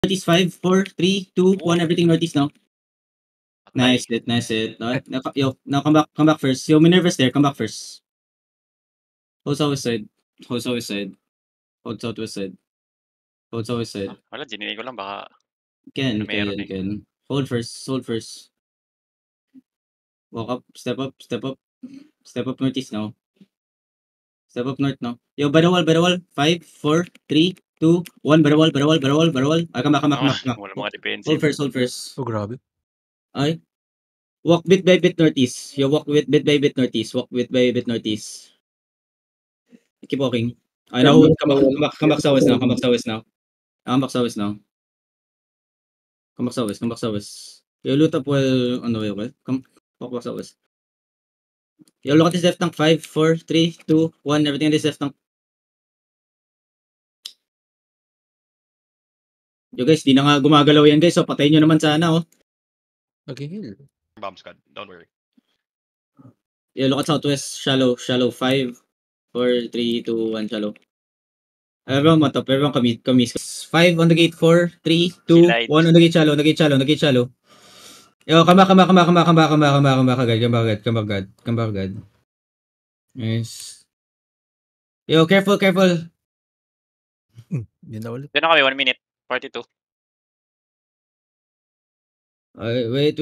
Northeast 5, 4, 3, 2, 1, everything northeast now. Nice it. Yo, now come back first. Yo, Minerva's there, come back first. Hold southwest side. Hold southwest side. Hold southwest side. Hold southwest side. Wala, dininig ko lang baka Can. Hold first. Walk up, step up northeast now. Step up north now. Yo, by the wall. 5, 4, 3, 2, 1, by the wall. Ay, come back. wala mga defensive. Hold first. Oh, grabe. Ay. Walk bit by bit northeast. Yo, walk bit by bit northeast. Keep walking. I know. Come back southwest now. Come back southwest now. Yo, loot up well on the way. Okay? Come walk back southwest. Yo, look at this left tank. 5, 4, 3, 2, 1. Everything in this left tank. Yo guys, di na nga gumagalaw yan guys. So patayin nyo naman sana oh. Nag-heal. Bomb squad, don't worry. Yo, look at southwest. Shallow. 5, 4, 3, 2, 1. Shallow. Everyone matop. Everyone kamis. 5 on the gate. 4, 3, 2, 1 on the gate. Shallow. Yo, come back agad. Nice. Yo, careful. Yun na ulit. Diyan na kami, 1 minute. 42. Wait.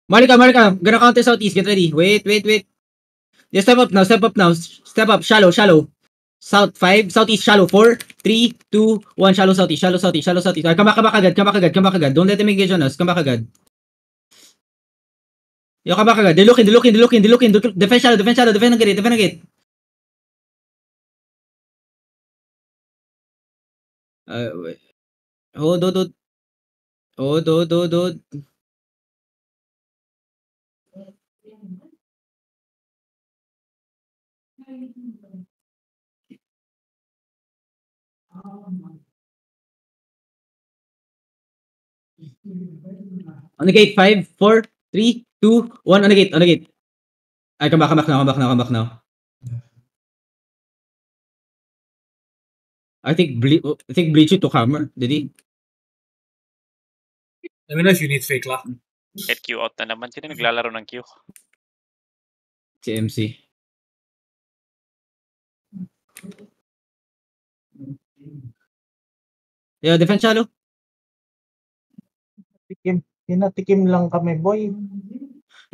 Marika. Gonna counter southeast. Get ready. Wait. Yeah, step up now. Step up. Shallow. South 5. Southeast. Shallow. 4, 3, 2, 1. Shallow southeast. Ay, come back agad. Don't let them engage on us. Come back agad. Yo, come back agad. They're looking. Defend shallow. Defend ang gate. Wait. Hold. On the gate, 5, 4, 3, 2, 1. On the gate. Ay, come back now. I think Bleachy took hammer. Did he? Let me know if you need fake lah. Get Q out na naman. Sino naglalaro ng Q? Si MC. Yeah, defense shallow. Tinatikim lang kami, boy.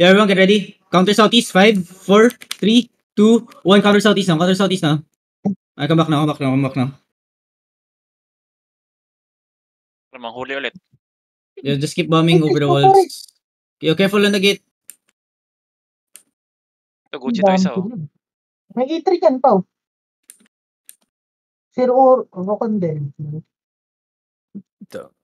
Yeah, everyone get ready. Counter southeast. 5, 4, 3, 2, 1. Counter southeast now. Ay, come back now. Manghuli ulit. Yeah, just keep bombing over the walls. Yo, careful on the gate. Ito, Gucci to isa oh. May E3 kan, Pao. Zero or Rokondel. Ito.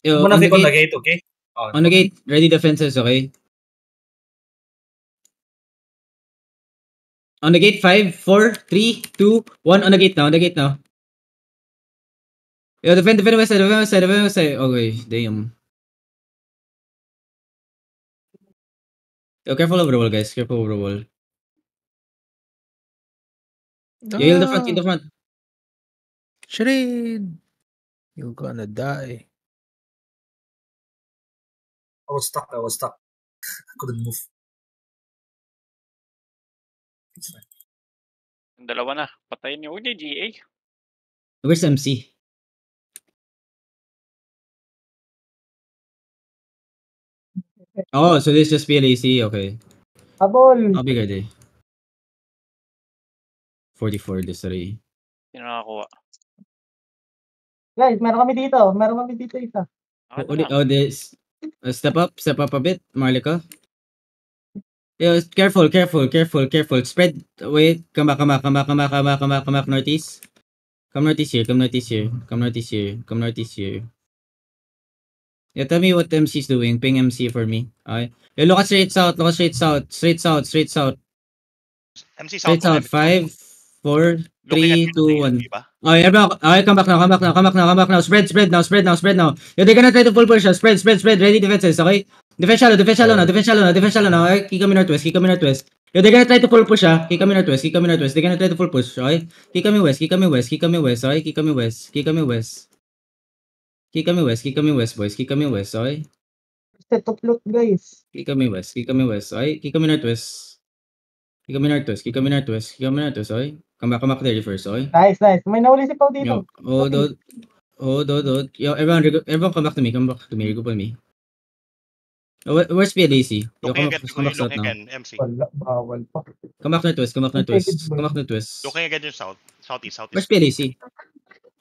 Yo, Muna on the fake on the gate. gate, okay? Oh, On the gate. Ready defenses, okay? On the gate, 5, 4, 3, 2, 1. On the gate now. Yo, defend west side. Okay, damn. Yo, careful over the wall, guys. Yo, heal the front. Shred. You're gonna die. I was stuck. I couldn't move. It's fine. Yung dalawa na. Patayin niyo. Huwag niya GA. Where's MC? Oh, so this just PLAC, okay. Habol. How big are they? 44 this 3. Sino nakakuha? Guys, meron kami dito isa. This. Step up a bit, Marlica. Yo, careful. Spread. Wait, come back northeast. Come northeast here. Yeah, tell me what MC's doing. Ping MC for me. Okay. Yo, look at straight south. MC Straight south. 5, 4, 3, 2, 1. Diba? Okay, everyone. Okay, come back now. Spread now. Yo, they're gonna try to full push us. Spread. Ready defenses, okay? Defense shallow now. Okay, kick kami northwest. Yo, they're gonna try to full push, ah. Kick kami northwest. They're gonna try to full push, okay? Kick kami west, okay? Kick kami west, boys. Kick kami west, okay? Set of loot, guys. Kick kami west, okay? Kick kami northwest, okay? Come back there first, okay? Nice. May nahuli si Pao dito. Yo, hold. Yo, everyone come back to me. Regroup on me. Where's PLAC? Yo, come back south Looking now. again, MC. Wala, bawal pa. Come back northwest. Looking again yung southeast. Where's PLAC?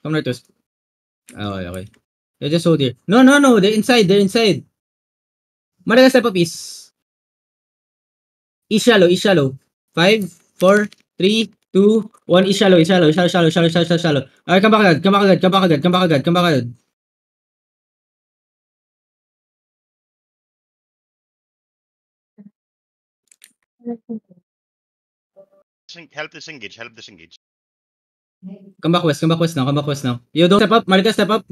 Come northwest. Okay. Yo, just hold here. No. They're inside. Madaga step up east. East shallow. 5, 4, 3, 2, 1. East shallow. Alright, come back agad. Help this engage. Come back west now. Yo, don't step up. Marika, step up.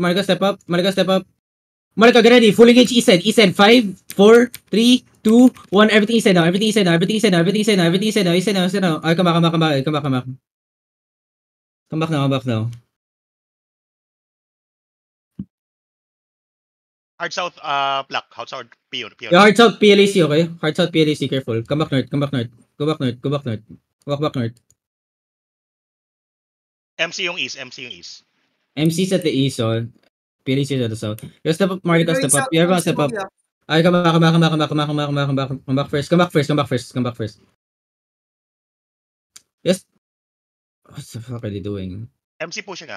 Marika, get ready. Full engage east side. 5, 4, 3, 2, 1. Everything east side now. Alright, come back. Come back now. Hard south, black. Hard south, peon. Yo, hard south PLAC, okay? Hard south PLAC, careful. Come back north. Go back north. Walk back north. MC yung east. MC's at the east, so PLAC is at the south. Yo, step up, Marika, step up. You everyone step up. Ay, come back first. Yes. What the fuck are they doing? MC pushing.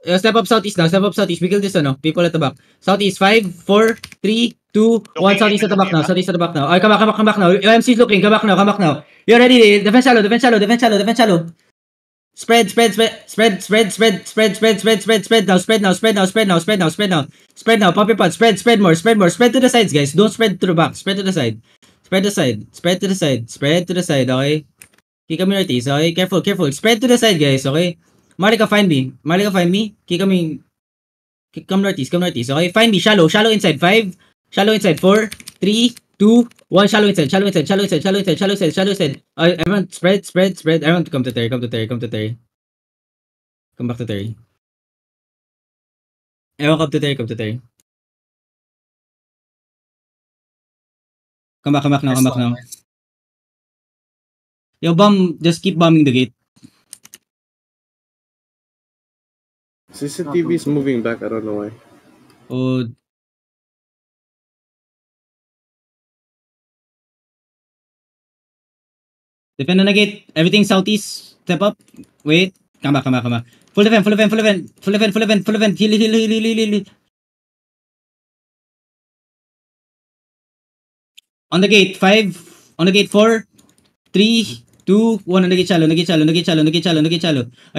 Yeah, step up southeast now. We kill this one, no? People at the back. Southeast, 5, 4, 3, 2, 1. Southeast at the back now. Alright, come back now. Your MC's looking. Come back now. You're ready. Defense shallow. Spread now. Pop your pod. Spread more. Spread to the sides, guys. Don't spread to the back. Spread to the side. Spread to the side, okay? Kick kami northeast, okay? Careful. Spread to the side, guys, okay? Marika, find me. Come northeast, okay? Find me. Shallow inside. 5, shallow inside. 4, 3, 2, 1. Shallow inside. Everyone, spread. Everyone, come to Terry. Come back to Terry. Everyone, come to Terry. Come back now. Yo, just keep bombing the gate. CCTV is moving back. I don't know why. Oh. Defend on the gate. Everything southeast. Step up. Wait. Come back. Full event. Heal. On the gate. 5. On the gate. 4, 3, 2, 1. On the gate shallow. Alright,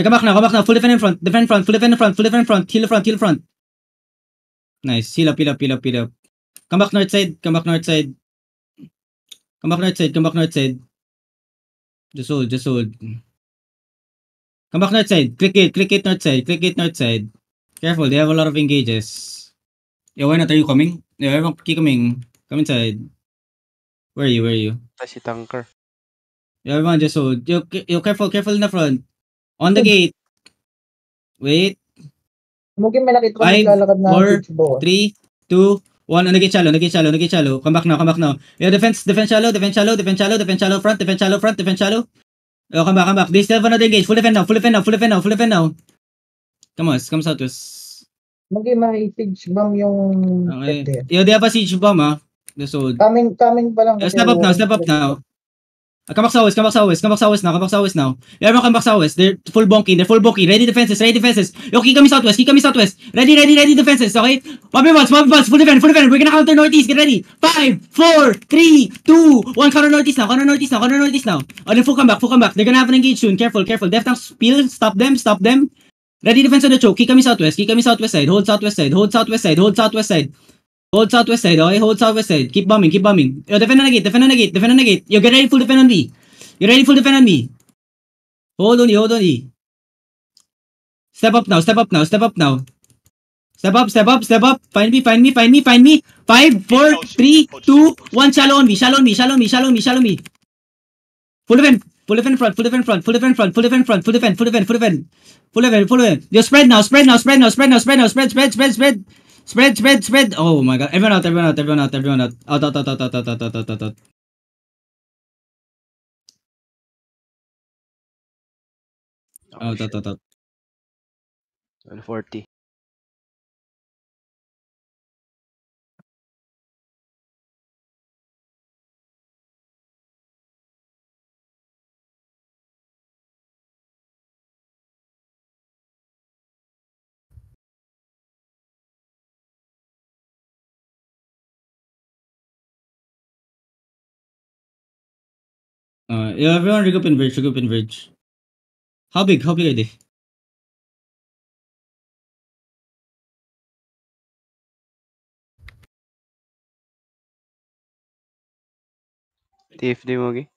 come back now. Full defend in front. Defend front. Heal front. Nice. Heal up. Come back north side. Just hold. Come back north side. Click it north side. Careful, they have a lot of engages. Yo, why not? Are you coming? Yo, everyone keep coming. Come inside. Where are you? Si Tanker. Yo, everyone just hold. Yo, careful in the front. On the gate. Wait. Mungkin may nakita ko 5, naglalakad na 4, 3, 2, 1. On the gate shallow. Come back now. Yo, defense shallow. Front. Yo, come back. They still have another engage. Full defend now. Come on, come southwest. Mungkin may siege bomb yung... Okay. Yo, they have a siege bomb, ha? Just hold. Coming pa lang. Yo, step up now. Come back southwest now. Yo, everyone come back southwest. They're full bonking. Ready defenses. Yo, kick kami southwest. Ready defenses, okay? Pop your balls. Full defend. We're gonna counter northeast. Get ready. 5, 4, 3, 2, 1. Counter northeast now. Oh, then full come back. They're gonna have an engage soon. Careful. Death tank spill. Stop them. Ready defense on the choke. Kick kami southwest side. Hold southwest side. Okay? Hold southwest side. Keep bombing. Yo, defend on the gate. Yo, get ready full defend on me. Hold on. Step up now. Step up, step up, step up. Find me, find me, find me, find me. 5, 4, Coach, 3, coach. 2, 1. Shallow on me, shallow on me, shallow on me, shallow on me, shallow on me. Full event, full event front, full event front, full event front, full event front, full event, full event, full event. Full event, full event. Yo, spread now, spread now, spread now, spread now, spread now, spread, spread, spread, spread. Spread, spread, spread. Oh my god. Everyone out, everyone out, everyone out, everyone out. Out, out, out, out, out, out, out, out, out, out. Oh, Out, out, shit. out, out. 140. Yeah, everyone regroup in Verge, regroup in Verge. How big are they? TFD mo, Gi?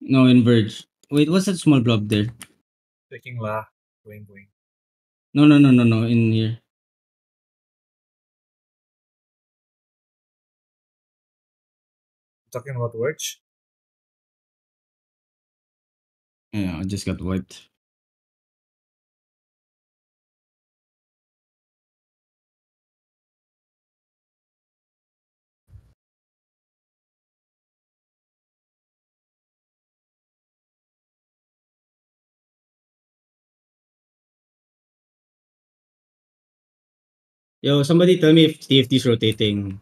No, in Verge. Wait, what's that small blob there? Checking la. Going. No, no, no, no, no, in here. Talking about words. Yeah, I just got wiped. Yo, somebody tell me if TFT is rotating.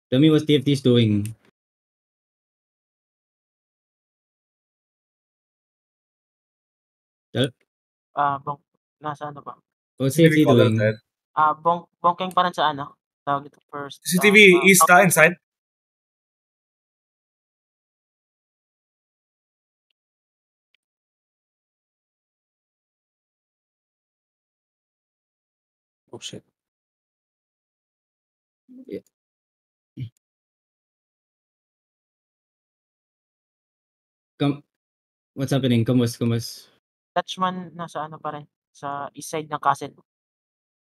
Tell me what TFT is doing. Bong, nasa ano ba? What's CCTV TFT color, doing? Ted. Bongkeng pa rin sa ano? Tawag ito first. CCTV is inside. Oh shit. Come, what's happening? Kumus. Dutchman nasa ano pa rin? Sa east side ng castle.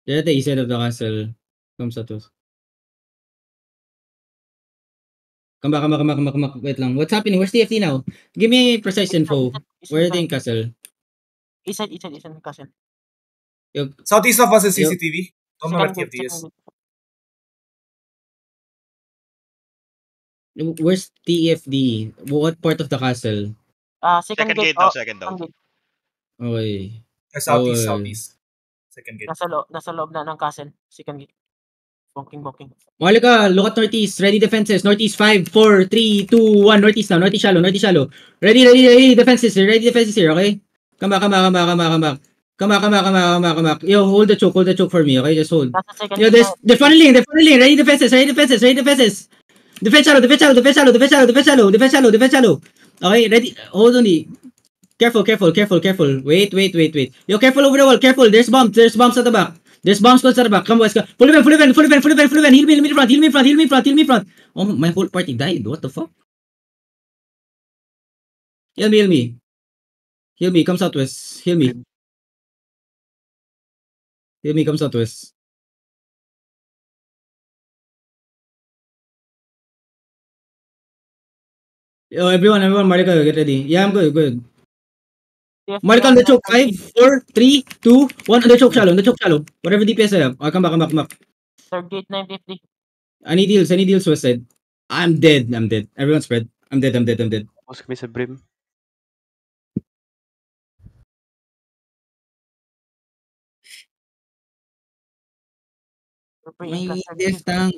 They're at the east side of the castle. Come sa to. Come back. Wait lang. What's happening? Where's TFT now? Give me precise info. Where are they in castle? East side ng castle. Yo, Southeast of us is Yo. CCTV. Don't know where TFT is. where's TFD? What part of the castle? Second Second gate. gate daw, second daw. Second gate. Okay. Southeast. Second gate. Nasa loob na ng castle. Second gate. Bongking. Malika, look at northeast. Ready defenses. Northeast 5, 4, 3, 2, 1. Northeast now. Northeast shallow. Ready defenses here. Okay? Come back. Come back. Yo, hold the choke for me, okay? Just hold. Nasa second Yo, gate. they're funneling. Ready defenses. Defense shallow. Okay, ready. Hold on. Careful. Wait. Yo, careful over the wall. Careful. There's bombs at the back. There's bombs close at the back. Come, boys. Full event. Heal me in front. Oh, my whole party died. What the fuck? Heal me. Come southwest. Heal me. Come southwest. Yo, everyone, Marika, get ready. Yeah, I'm good. Marika on the choke. 5, 4, 3, 2, 1. On the choke shallow. Whatever DPS I have. I'll come back. Third gate 950. I need heals west side. I'm dead. Everyone spread. I'm dead. Tapos kami sa Brim. May death tank.